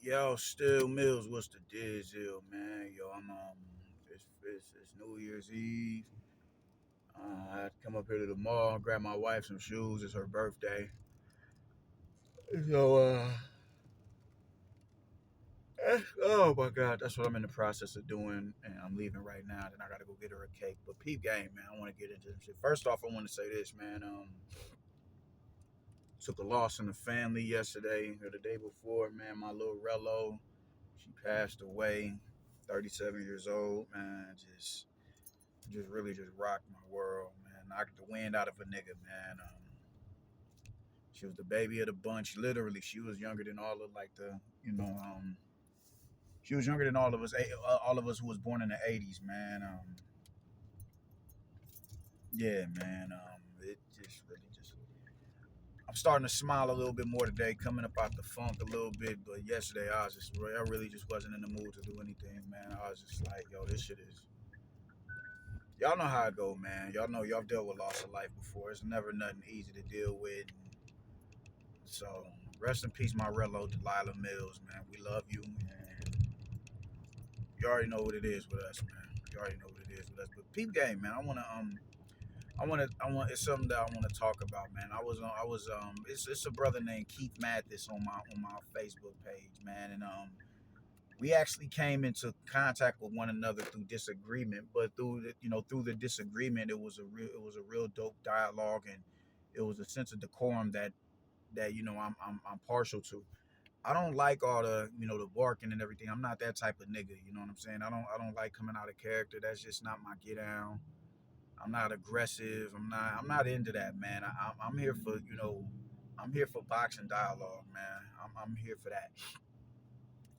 Yo, Still Mills, what's the deal, man? Yo, it's New Year's Eve. I had to come up here to the mall, grab my wife some shoes. It's her birthday. So, oh my God, that's what I'm in the process of doing, and I'm leaving right now. Then I gotta go get her a cake. But peep game, man, I want to get into this shit. First off, I want to say this, man. Took a loss in the family yesterday or the day before, man. My little Rello, she passed away, 37 years old, man. Just really just rocked my world, man. Knocked the wind out of a nigga, man. She was the baby of the bunch. Literally, she was younger than all of she was younger than all of us who was born in the '80s, man. Yeah, man. It just really just. I'm starting to smile a little bit more today, coming up out the funk a little bit. But yesterday, I really just wasn't in the mood to do anything, man. I was just like, yo, this shit is. Y'all know how it go, man. Y'all know y'all dealt with loss of life before. It's never nothing easy to deal with. So rest in peace, my Rello, Delilah Mills, man. We love you, and you already know what it is with us, man. You already know what it is with us. But peep game, man. It's something that I want to talk about, man. It's a brother named Keith Mathis on my Facebook page, man, and we actually came into contact with one another through disagreement, but through the disagreement, it was a real dope dialogue, and it was a sense of decorum that I'm partial to. I don't like all the barking and everything. I'm not that type of nigga. You know what I'm saying? I don't like coming out of character. That's just not my get down. I'm not aggressive. I'm not into that, man. I'm here for I'm here for boxing dialogue, man. I'm here for that.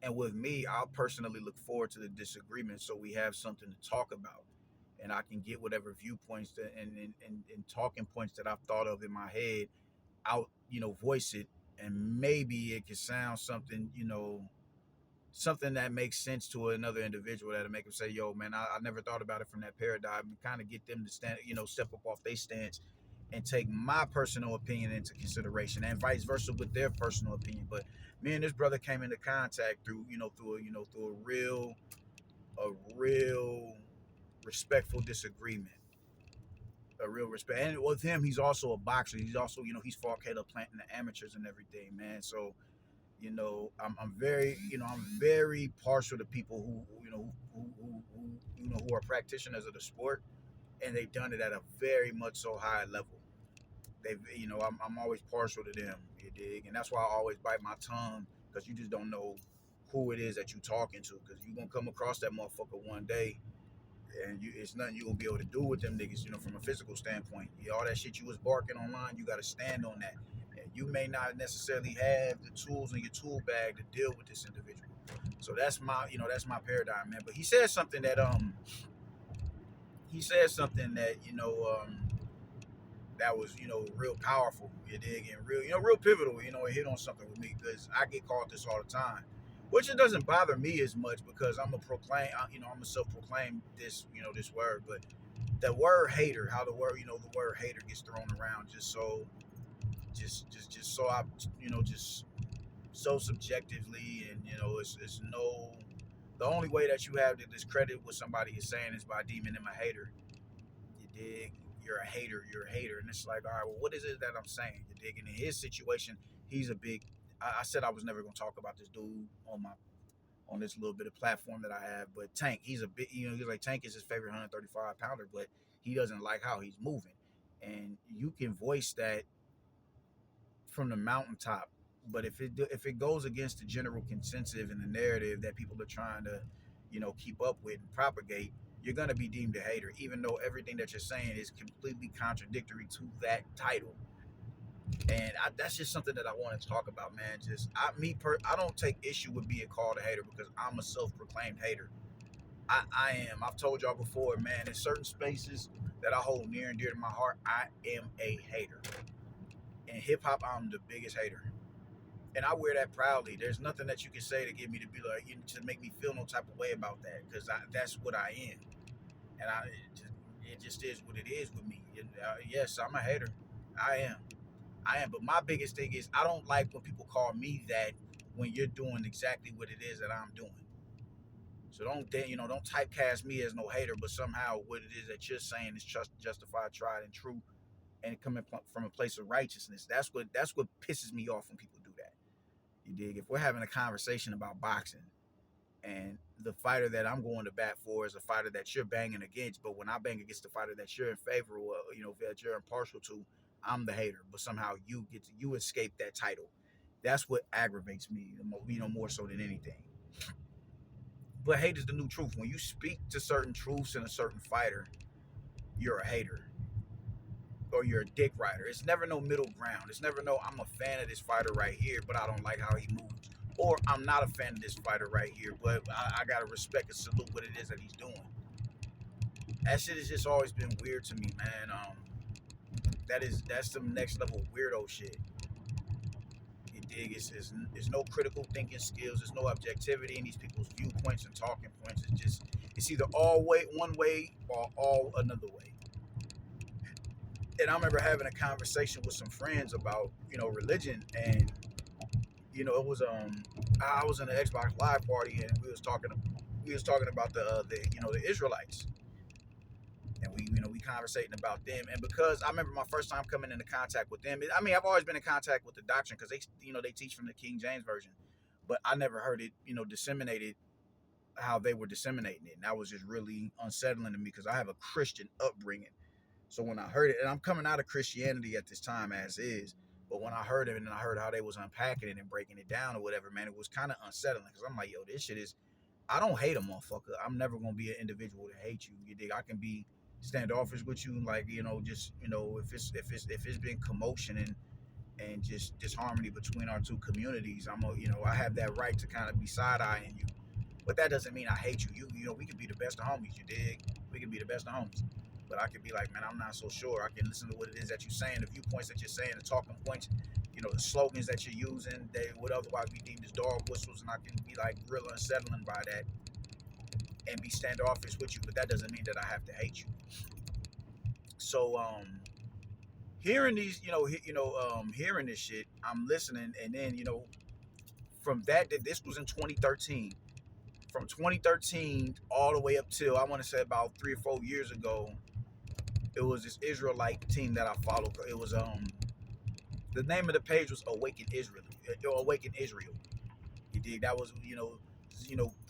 And with me, I'll personally look forward to the disagreement so we have something to talk about. And I can get whatever viewpoints and talking points that I've thought of in my head out, voice it, and maybe it could sound something that makes sense to another individual that'll make them say, yo, man, I never thought about it from that paradigm, and kind of get them to step up off their stance and take my personal opinion into consideration, and vice versa with their personal opinion. But me and this brother came into contact through a real respectful disagreement, a real respect. And with him, he's also a boxer. He's also, he's fought Caleb Plant in the amateurs and everything, man. So, I'm very partial to people who are practitioners of the sport, and they've done it at a very much so high level. I'm always partial to them, you dig, and that's why I always bite my tongue, because you just don't know who it is that you talking to, because you gonna come across that motherfucker one day, and it's nothing you gonna be able to do with them niggas, from a physical standpoint. All that shit you was barking online, you got to stand on that. And you may not necessarily have the tools in your tool bag to deal with this individual. So that's my paradigm, man. But he said something that was real powerful. You dig, and real pivotal. It hit on something with me, because I get called this all the time, which it doesn't bother me as much, because I'm a self-proclaimed this word. But the word hater, how the word hater gets thrown around, just so I just so subjectively, and it's no the only way that you have to discredit what somebody is saying is by deeming them a hater. You dig? You're a hater. You're a hater, and it's like, all right, well, what is it that I'm saying? You dig? And in his situation, he's a big. I said I was never gonna talk about this dude on this little bit of platform that I have, but Tank, he's a big. He's like, Tank is his favorite 135 pounder, but he doesn't like how he's moving, and you can voice that from the mountaintop. But if it goes against the general consensus and the narrative that people are trying to, keep up with and propagate, you're gonna be deemed a hater, even though everything that you're saying is completely contradictory to that title. And that's just something that I want to talk about, man. I don't take issue with being called a hater, because I'm a self-proclaimed hater. I am. I've told y'all before, man. In certain spaces that I hold near and dear to my heart, I am a hater. In hip hop, I'm the biggest hater, and I wear that proudly. There's nothing that you can say to get me to be like, to make me feel no type of way about that, because that's what I am, and it just is what it is with me. Yes, I'm a hater. I am. But my biggest thing is, I don't like when people call me that when you're doing exactly what it is that I'm doing. So don't typecast me as no hater, but somehow what it is that you're saying is just justified, tried, and true, and coming from a place of righteousness. That's what pisses me off when people do that. You dig? If we're having a conversation about boxing, and the fighter that I'm going to bat for is a fighter that you're banging against, but when I bang against the fighter that you're in favor of, that you're impartial to, I'm the hater. But somehow you escape that title. That's what aggravates me, more so than anything. But hate is the new truth. When you speak to certain truths in a certain fighter, you're a hater or you're a dick rider. It's never no middle ground. It's never no I'm a fan of this fighter right here, but I don't like how he moves. Or I'm not a fan of this fighter right here, but I gotta respect and salute what it is that he's doing. That shit has just always been weird to me, man. That's some next level weirdo shit. You dig? It's no critical thinking skills. There's no objectivity in these people's viewpoints and talking points. It's either all way one way or all another way. And I remember having a conversation with some friends about religion, and it was I was in the Xbox Live party, and we was talking about the Israelites, and we conversating about them. And because I remember my first time coming into contact with them, I mean I've always been in contact with the doctrine because they teach from the King James version, but I never heard it disseminated how they were disseminating it, and that was just really unsettling to me because I have a Christian upbringing. So when I heard it, and I'm coming out of Christianity at this time as is, but when I heard it and I heard how they was unpacking it and breaking it down or whatever, man, it was kind of unsettling because I'm like, yo, this shit is. I don't hate a motherfucker. I'm never gonna be an individual to hate you. You dig? I can be standoffish with you, like just if it's been commotion and just disharmony between our two communities, I have that right to kind of be side eyeing you, but that doesn't mean I hate you. We can be the best of homies. You dig? We can be the best of homies. But I could be like, man, I'm not so sure. I can listen to what it is that you're saying, the viewpoints that you're saying, the talking points, the slogans that you're using. They would otherwise be deemed as dog whistles, and I can be like real unsettling by that and be standoffish with you. But that doesn't mean that I have to hate you. So hearing these, hearing this shit, I'm listening, and then from that this was in 2013. From 2013 all the way up till I want to say about 3 or 4 years ago, it was this Israelite team that I followed. It was the name of the page was Awaken Israel. Awaken Israel. You dig? That was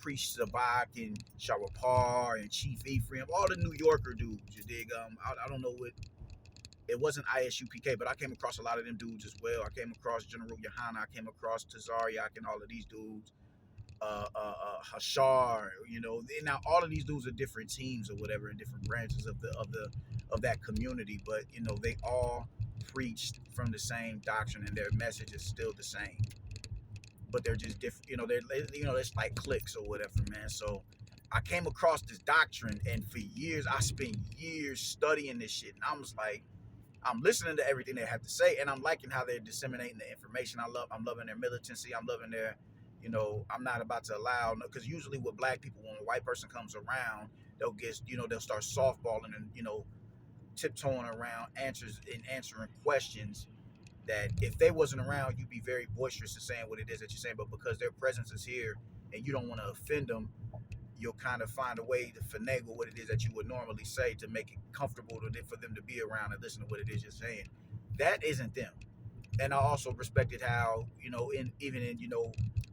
Priest Zabak and Sharapar and Chief Ephraim, all the New Yorker dudes. You dig? I don't know what. It wasn't ISUPK, but I came across a lot of them dudes as well. I came across General Yohana. I came across Tazariak and all of these dudes. Hashar, now all of these dudes are different teams or whatever in different branches of that community, but they all preached from the same doctrine and their message is still the same, but they're just different. It's like cliques or whatever, man. So I came across this doctrine, and for years I spent years studying this shit, and I was like, I'm listening to everything they have to say, and I'm liking how they're disseminating the information. I'm loving their militancy. I'm loving their I'm not about to allow, because usually with black people, when a white person comes around, they'll start softballing and tiptoeing around answering questions that if they wasn't around, you'd be very boisterous in saying what it is that you're saying. But because their presence is here and you don't want to offend them, you'll kind of find a way to finagle what it is that you would normally say to make it comfortable for them to be around and listen to what it is you're saying. That isn't them. And I also respected how, even in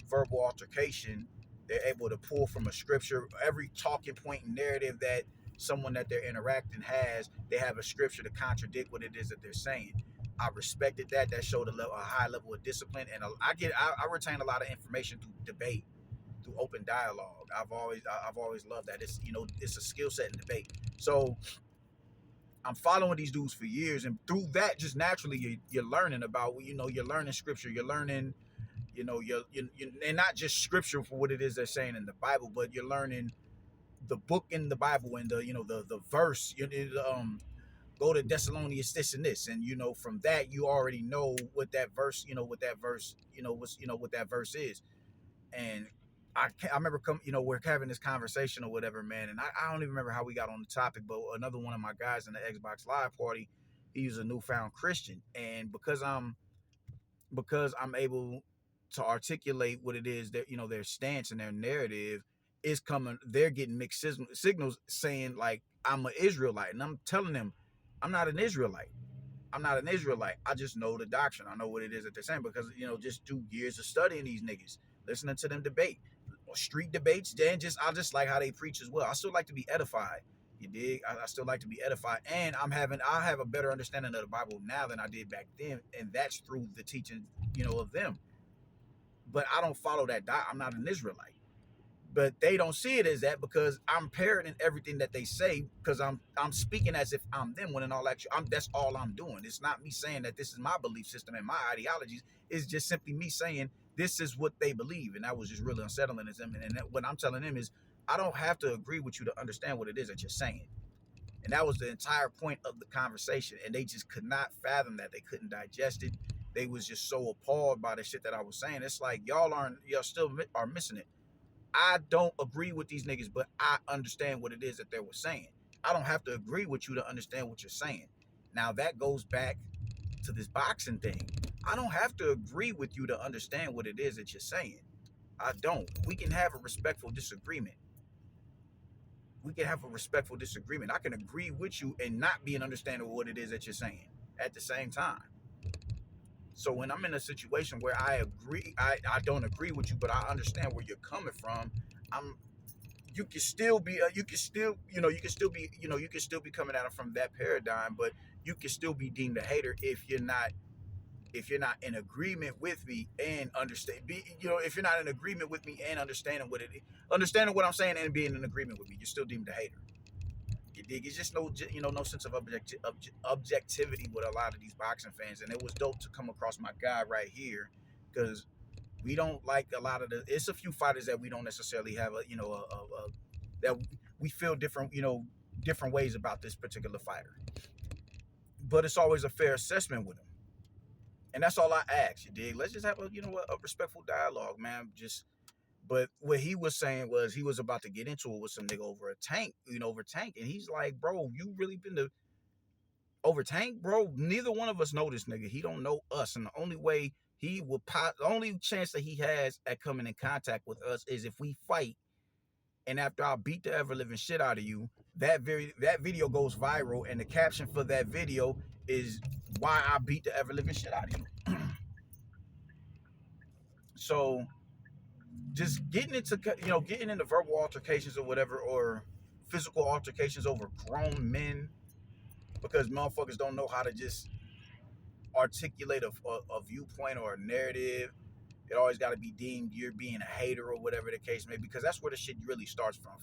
verbal altercation, they're able to pull from a scripture. Every talking point and narrative that someone that they're interacting has, they have a scripture to contradict what it is that they're saying. I respected that. That showed a high level of discipline, and I retain a lot of information through debate, through open dialogue. I've always loved that. It's a skill set in debate. So I'm following these dudes for years, and through that, just naturally, you're learning about, you're learning scripture, you're learning, you're and not just scripture for what it is they're saying in the Bible, but you're learning the book in the Bible and the verse. Go to Thessalonians this and this, and from that you already know what that verse, what that verse is. And I remember we're having this conversation or whatever, man, and I don't even remember how we got on the topic, but another one of my guys in the Xbox Live party, he's a newfound Christian, and because I'm able to articulate what it is that, their stance and their narrative is coming. They're getting mixed signals saying like, I'm an Israelite, and I'm telling them I'm not an Israelite. I'm not an Israelite. I just know the doctrine. I know what it is that they're saying because, just do years of studying these niggas, listening to them debate, street debates. Then I just like how they preach as well. I still like to be edified. You dig? I still like to be edified, and I have a better understanding of the Bible now than I did back then, and that's through the teaching, of them. But I don't follow that. I'm not an Israelite. But they don't see it as that because I'm parroting everything that they say because I'm speaking as if I'm them when in all actually that's all I'm doing. It's not me saying that this is my belief system and my ideologies. It's just simply me saying this is what they believe, and that was just really unsettling to them. And what I'm telling them is I don't have to agree with you to understand what it is that you're saying. And that was the entire point of the conversation, and they just could not fathom that. They couldn't digest it. They was just so appalled by the shit that I was saying. It's like y'all still are missing it. I don't agree with these niggas, but I understand what it is that they were saying. I don't have to agree with you to understand what you're saying. Now that goes back to this boxing thing. I don't have to agree with you to understand what it is that you're saying. I don't. We can have a respectful disagreement. I can agree with you and not be an understanding of what it is that you're saying at the same time. So when I'm in a situation where I don't agree with you, but I understand where you're coming from, you can still be coming at it from that paradigm, but you can still be deemed a hater if you're not in agreement with me and if you're not in agreement with me and understanding what I'm saying and being in agreement with me, you're still deemed a hater. You dig? It's just no sense of objectivity with a lot of these boxing fans, and it was dope to come across my guy right here because we don't like a lot of it's a few fighters that we don't necessarily have that we feel different ways about this particular fighter, but it's always a fair assessment with him, and that's all I ask. You dig? Let's just have a respectful dialogue, man. But what he was saying was he was about to get into it with some nigga over Tank, and he's like, bro, you really been to over Tank, bro? Neither one of us know this nigga. He don't know us, and the only chance that he has at coming in contact with us is if we fight, and after I beat the ever living shit out of you, that video goes viral, and the caption for that video is why I beat the ever living shit out of you. So just getting into verbal altercations or whatever, or physical altercations over grown men because motherfuckers don't know how to just articulate a viewpoint or a narrative. It always got to be deemed you're being a hater or whatever the case may be, because that's where the shit really starts from.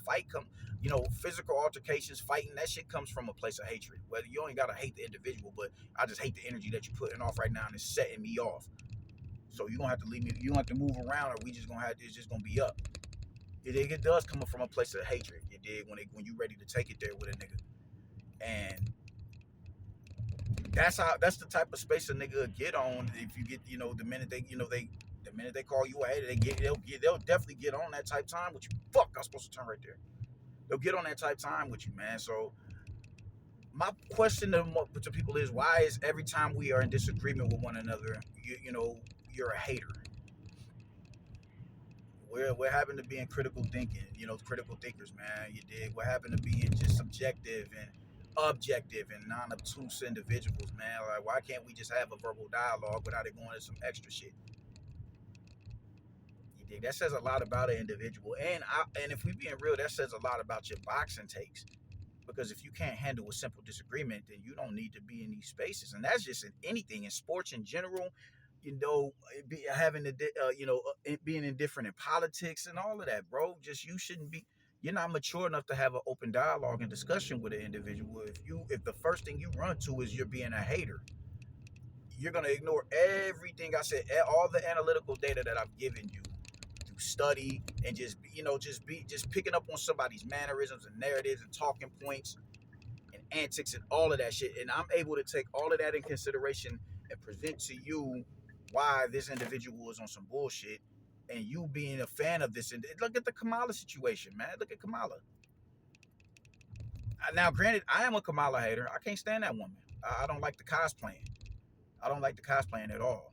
Physical altercations, fighting, that shit comes from a place of hatred. Whether you only got to hate the individual, but I just hate the energy that you're putting off right now and it's setting me off. So you're going to have to leave me, you don't have to move around, or it's just going to be up. It does come from a place of hatred, you dig, when you're ready to take it there with a nigga. And that's the type of space a nigga get on if you get, the minute they call you a hater, they'll definitely get on that type time with you. Fuck, I'm supposed to turn right there. They'll get on that type time with you, man. So my question to people is, why is every time we are in disagreement with one another, you're a hater? We're having to be in critical thinking, critical thinkers, man. You dig? We're having to be in just subjective and objective and non-obtuse individuals, man. Like, why can't we just have a verbal dialogue without it going into some extra shit? You dig? That says a lot about an individual, and if we being real, that says a lot about your boxing takes. Because if you can't handle a simple disagreement, then you don't need to be in these spaces, and that's just in anything, in sports in general. Being indifferent in politics and all of that, bro. You're not mature enough to have an open dialogue and discussion with an individual. If the first thing you run to is you're being a hater, you're gonna ignore everything I said, all the analytical data that I've given you through study, and just picking up on somebody's mannerisms and narratives and talking points and antics and all of that shit. And I'm able to take all of that in consideration and present to you why this individual is on some bullshit, and you being a fan of this. And look at the Kamala situation, man. Look at Kamala. Now, granted, I am a Kamala hater. I can't stand that woman. I don't like the cosplaying. I don't like the cosplaying at all.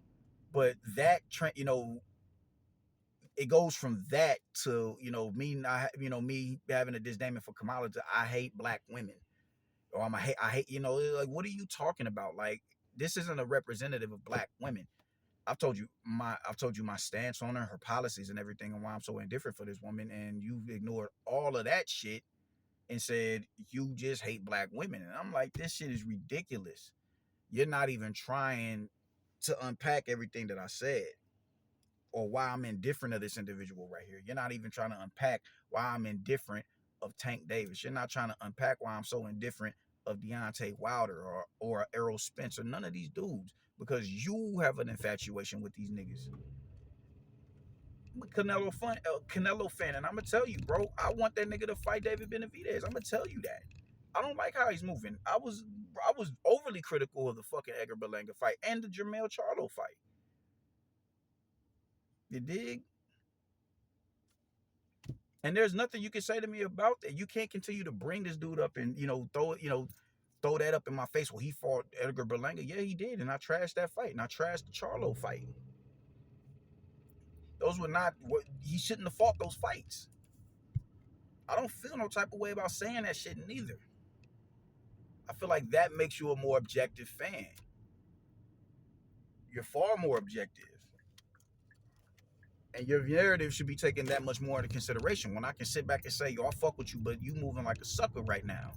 But that trend, it goes from that to, me not, me having a disdain for Kamala to I hate black women, or I hate, like, what are you talking about? Like, this isn't a representative of black women. I've told you my stance on her policies and everything, and why I'm so indifferent for this woman, and you've ignored all of that shit and said you just hate black women. And I'm like, this shit is ridiculous. You're not even trying to unpack everything that I said, or why I'm indifferent of this individual right here. You're not even trying to unpack why I'm indifferent of Tank Davis. You're not trying to unpack why I'm so indifferent of Deontay Wilder or Errol Spence, or none of these dudes, because you have an infatuation with these niggas. I'm a Canelo fan, and I'm gonna tell you, bro, I want that nigga to fight David Benavidez. I'm gonna tell you that. I don't like how he's moving. I was overly critical of the fucking Edgar Berlanga fight and the Jermell Charlo fight. You dig? And there's nothing you can say to me about that. You can't continue to bring this dude up and, throw that up in my face. Well, he fought Edgar Berlanga. Yeah, he did. And I trashed that fight. And I trashed the Charlo fight. Those were not what he shouldn't have fought those fights. I don't feel no type of way about saying that shit neither. I feel like that makes you a more objective fan. You're far more objective. And your narrative should be taken that much more into consideration. When I can sit back and say, yo, I fuck with you, but you moving like a sucker right now.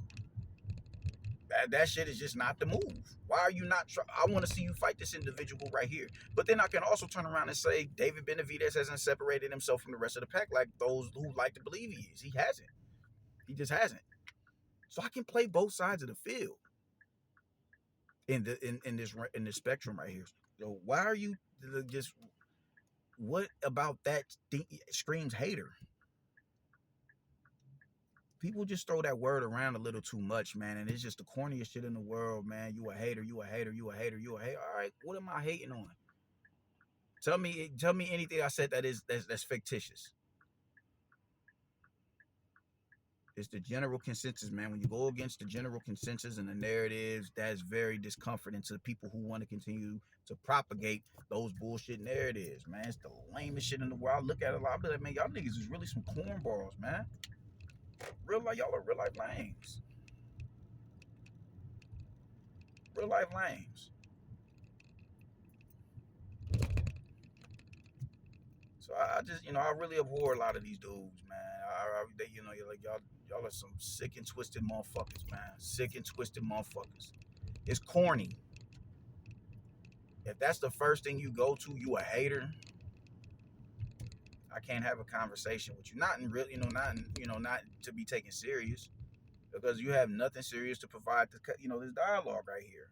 That shit is just not the move. Why are you not? I want to see you fight this individual right here. But then I can also turn around and say David Benavidez hasn't separated himself from the rest of the pack like those who like to believe he is. He hasn't. He just hasn't. So I can play both sides of the field in this spectrum right here. So why are you just? What about that screams hater? People just throw that word around a little too much, man, and it's just the corniest shit in the world, man. You a hater, you a hater, you a hater, you a hater. All right, what am I hating on? Tell me anything I said that's fictitious. It's the general consensus, man. When you go against the general consensus and the narratives, that's very discomforting to the people who want to continue to propagate those bullshit narratives, man. It's the lamest shit in the world. I look at it a lot, but man, y'all niggas is really some cornballs, man. Y'all are real life lames. Real life lames. So I just, I really abhor a lot of these dudes, man. Y'all are some sick and twisted motherfuckers, man. Sick and twisted motherfuckers. It's corny. If that's the first thing you go to, you a hater. I can't have a conversation with you. Not in real, not to be taken serious, because you have nothing serious to provide to, this dialogue right here.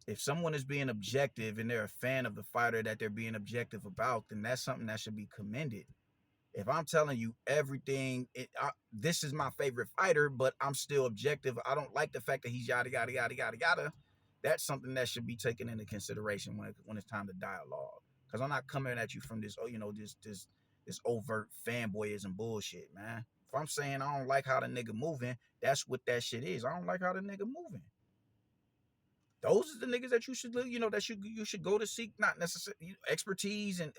If someone is being objective and they're a fan of the fighter that they're being objective about, then that's something that should be commended. If I'm telling you everything, this is my favorite fighter, but I'm still objective. I don't like the fact that he's yada, yada, yada, yada, yada. That's something that should be taken into consideration when it's time to dialogue. Because I'm not coming at you from this, this overt fanboyism bullshit, man. If I'm saying I don't like how the nigga moving, that's what that shit is. I don't like how the nigga moving. Those are the niggas that you should, that you should go to seek, not necessarily expertise and,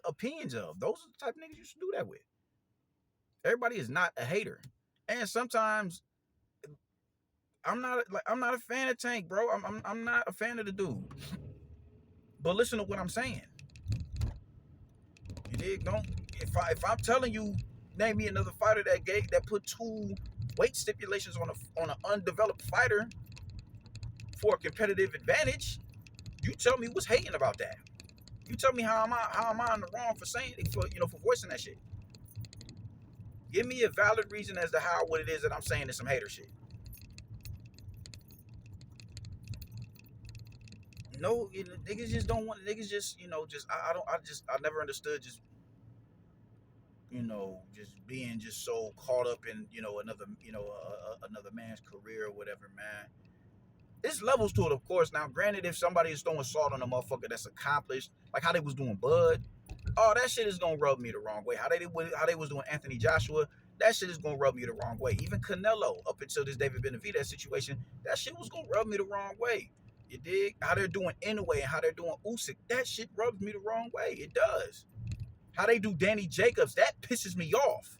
opinions of. Those are the type of niggas you should do that with. Everybody is not a hater. And sometimes I'm not a fan of Tank, bro. I'm not a fan of the dude. But listen to what I'm saying. You dig? If I'm telling you, name me another fighter that put 2 weight stipulations on an undeveloped fighter for a competitive advantage, you tell me what's hating about that. You tell me how am I in the wrong for saying for voicing that shit. Give me a valid reason as to what it is that I'm saying is some hater shit. No, niggas just don't want. Niggas just I never understood just being just so caught up in another man's career or whatever, man. There's levels to it, of course. Now, granted, if somebody is throwing salt on a motherfucker that's accomplished, like how they was doing Bud, that shit is gonna rub me the wrong way. How they was doing Anthony Joshua, that shit is gonna rub me the wrong way. Even Canelo, up until this David Benavidez situation, that shit was gonna rub me the wrong way. You dig? How they're doing anyway and how they're doing Usyk. That shit rubs me the wrong way. It does. How they do Danny Jacobs, that pisses me off.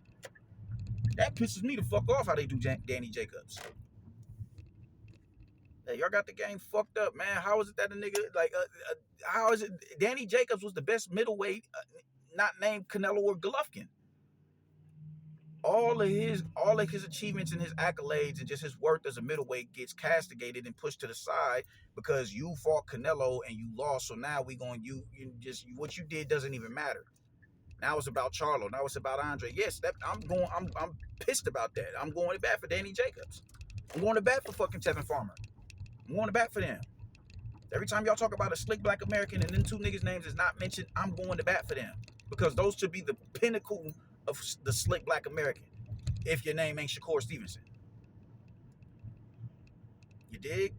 That pisses me the fuck off how they do Danny Jacobs. Hey, y'all got the game fucked up, man. How is it that a nigga, like, how is it? Danny Jacobs was the best middleweight, not named Canelo or Golovkin. All of his achievements and his accolades and just his worth as a middleweight gets castigated and pushed to the side because you fought Canelo and you lost. So now we going you just what you did doesn't even matter. Now it's about Charlo. Now it's about Andre. Yes, I'm pissed about that. I'm going to bat for Danny Jacobs. I'm going to bat for fucking Tevin Farmer. I'm going to bat for them. Every time y'all talk about a slick black American and then two niggas' names is not mentioned, I'm going to bat for them because those should be the pinnacle of the slick black American. If your name ain't Shakur Stevenson, you dig?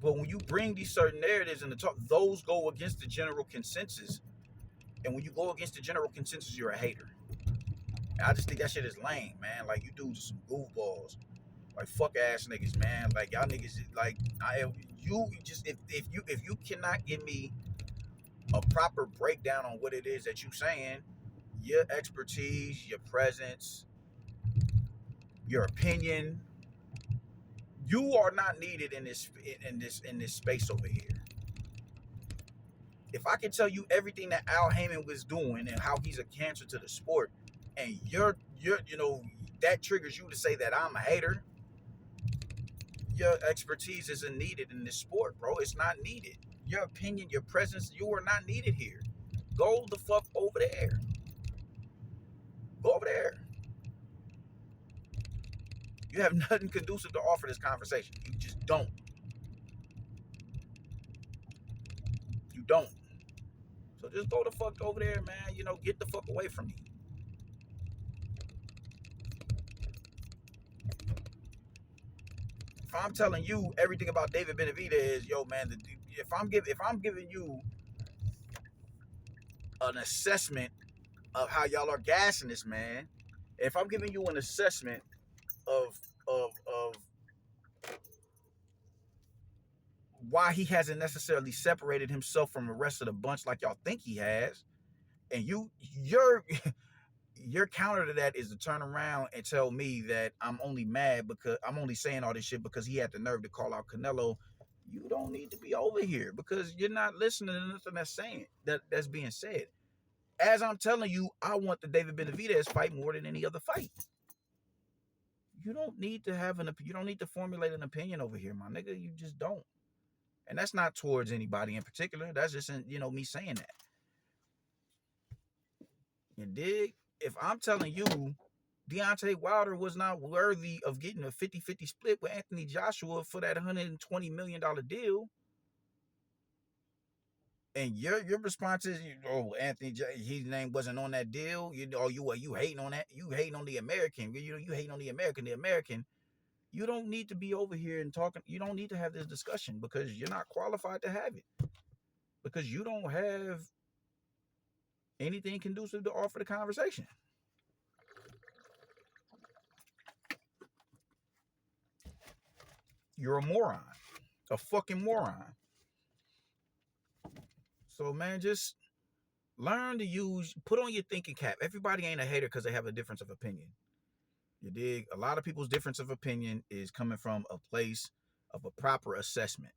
But when you bring these certain narratives and the talk, those go against the general consensus. And when you go against the general consensus, you're a hater. And I just think that shit is lame, man. Like you dudes are some goofballs, like fuck ass niggas, man. Like y'all niggas, like you just if you cannot give me a proper breakdown on what it is that you saying, your expertise, your presence, your opinion, you are not needed in this space over here. If I can tell you everything that Al Heyman was doing and how he's a cancer to the sport, and you're that triggers you to say that I'm a hater, your expertise isn't needed in this sport, bro. It's not needed. Your opinion, your presence, you are not needed here. Go the fuck over there. Go over there. You have nothing conducive to offer this conversation. You just don't. You don't. So just go the fuck over there, man. Get the fuck away from me. If I'm telling you everything about David Benavidez, yo, man, if I'm giving you an assessment of how y'all are gassing this man, if I'm giving you an assessment of why he hasn't necessarily separated himself from the rest of the bunch like y'all think he has, and your counter to that is to turn around and tell me that I'm only mad because I'm only saying all this shit because he had the nerve to call out Canelo. You don't need to be over here because you're not listening to nothing that's being said. As I'm telling you, I want the David Benavidez fight more than any other fight. You don't need to formulate an opinion over here, my nigga. You just don't. And that's not towards anybody in particular. That's just me saying that. You dig? If I'm telling you Deontay Wilder was not worthy of getting a 50-50 split with Anthony Joshua for that $120 million deal, and your response is, Anthony, his name wasn't on that deal. You hating on that? You hating on the American? You hating on the American? The American. You don't need to be over here and talking. You don't need to have this discussion because you're not qualified to have it. Because you don't have anything conducive to offer the conversation. You're a moron. A fucking moron. So, man, just learn to put on your thinking cap. Everybody ain't a hater because they have a difference of opinion. You dig? A lot of people's difference of opinion is coming from a place of a proper assessment.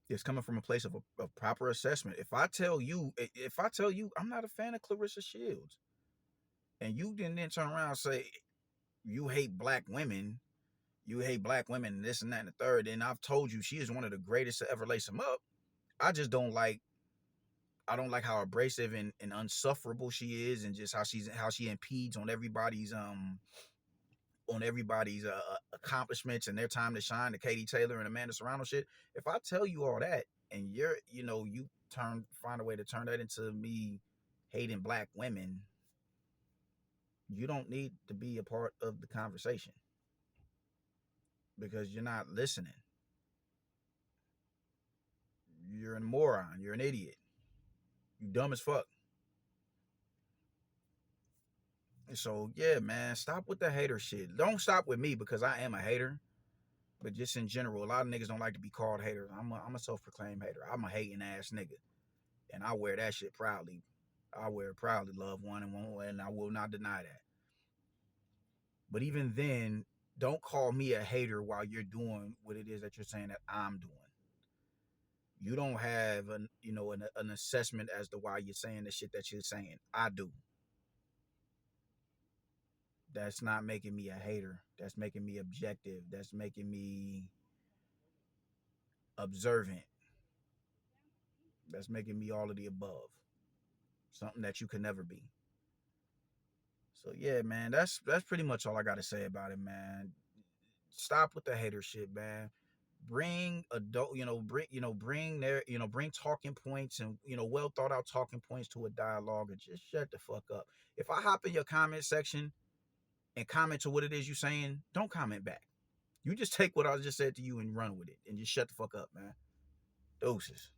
It's coming from a place of a proper assessment. If I tell you I'm not a fan of Clarissa Shields, and you didn't then turn around and say you hate black women, and this and that and the third, and I've told you she is one of the greatest to ever lace them up. I don't like how abrasive and unsufferable she is, and just how she impedes on everybody's accomplishments and their time to shine, the Katie Taylor and Amanda Serrano shit. If I tell you all that and you find a way to turn that into me hating black women, you don't need to be a part of the conversation because you're not listening. You're a moron. You're an idiot. You dumb as fuck. So yeah, man, stop with the hater shit. Don't stop with me because I am a hater. But just in general, a lot of niggas don't like to be called haters. I'm a self-proclaimed hater. I'm a hating ass nigga, and I wear that shit proudly. I wear it proudly, loved one, and I will not deny that. But even then, don't call me a hater while you're doing what it is that you're saying that I'm doing. You don't have an assessment as to why you're saying the shit that you're saying. I do. That's not making me a hater. That's making me objective. That's making me observant. That's making me all of the above. Something that you can never be. So yeah, man, that's pretty much all I gotta say about it, man. Stop with the hater shit, man. Bring adult, bring talking points and well thought out talking points to a dialogue, and just shut the fuck up. If I hop in your comment section and comment to what it is you saying, don't comment back. You just take what I just said to you and run with it, and just shut the fuck up, man. Doses.